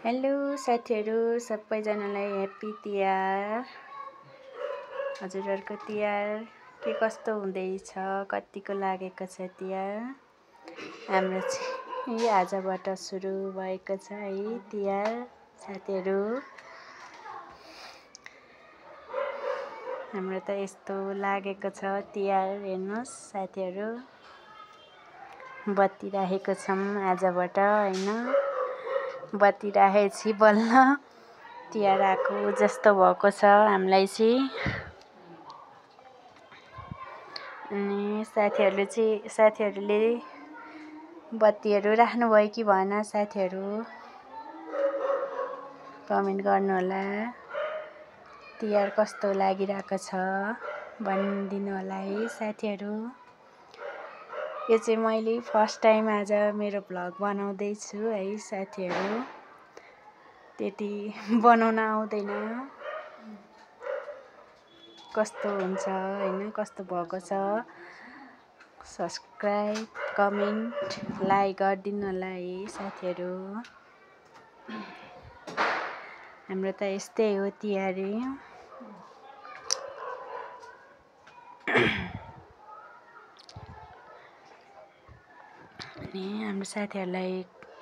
Hello साथीहरू सबैजनालाई happy Tihar. हजुरहरूको तिहार के कस्तो हुँदैछ, कतिको लागेको छ तिहार। हाम्रो चाहिँ आजबाट सुरु भएको छ है तिहार साथीहरू। हाम्रो त यस्तो लागेको छ तिहार, हेर्नुहोस् साथीहरू। बत्ती राखेको छौँ आजबाट हैन। बत्ती राखेपछि बल्ल तिहार आएको जस्तो भएको छ हामीलाई चाहिँ। अनि साथीहरूले बत्तीहरू राख्नुभयो कि भएन साथीहरू, कमेन्ट गर्नु होला। तिहार कस्तो लागिरहेको छ भनिदिनु होला है साथीहरू। यो चाहिँ मैले फर्स्ट टाइम आज मेरो भ्लग बनाउँदैछु है साथीहरू। त्यति बनाउन आउँदैन, कस्तो हुन्छ हैन, कस्तो भएको छ। सब्स्क्राइब, कमेन्ट, लाइक गरिदिनु होला है साथीहरू। हाम्रो त यस्तै हो तिहार। अनि हाम्रो साथीहरूलाई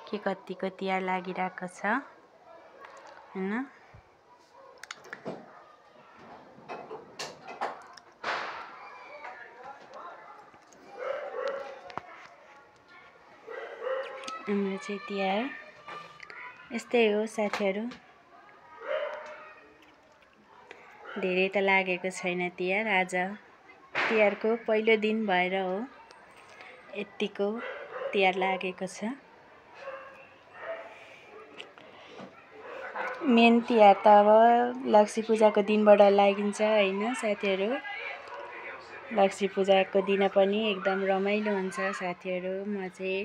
के कतिको तिहार लागिरहेको छ हैन। हाम्रो चाहिँ तिहार यस्तै हो साथीहरू। धेरै त लागेको छैन तिहार, आज तिहारको पहिलो दिन भएर हो यतिको तिहार लागेको छ। मेन तिहार त अब लक्ष्मी पूजाको दिनबाट लागिन्छ हैन साथीहरू। लक्ष्मी पूजाको दिन पनि एकदम रमाइलो हुन्छ साथीहरू। म चाहिँ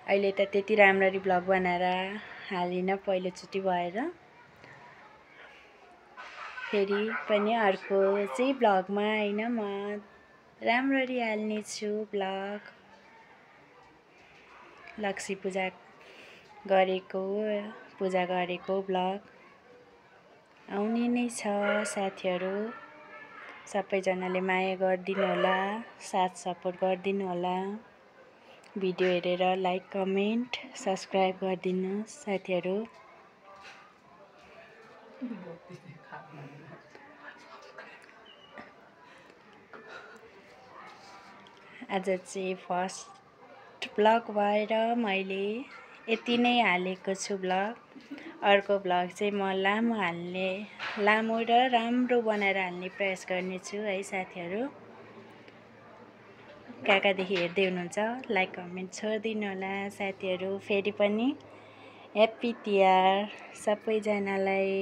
अहिले त त्यति राम्ररी भ्लग बनाएर हालिनँ पहिलोचोटि भएर। फेरि पनि अर्को चाहिँ भ्लगमा हैन म राम्ररी हाल्ने छु भ्लग। लक्ष्मी पूजा गरेको भ्लग आउने नै छ साथीहरू। सबैजनाले माया गरिदिनु होला, साथ सपोर्ट गरिदिनु होला। भिडियो हेरेर लाइक, कमेन्ट, सब्स्क्राइब गरिदिनु साथीहरू। आज चाहिँ फर्स्ट भ्लग भएर मैले यति नै हालेको छु भ्लग। अर्को भ्लग चाहिँ म लामो र राम्रो बनाएर हाल्ने प्रयास गर्नेछु है साथीहरू। कहाँदेखि हेर्दै हुनुहुन्छ लाइक कमेन्ट छोडिदिनु होला साथीहरू। फेरि पनि ह्याप्पी तिहार सबैजनालाई।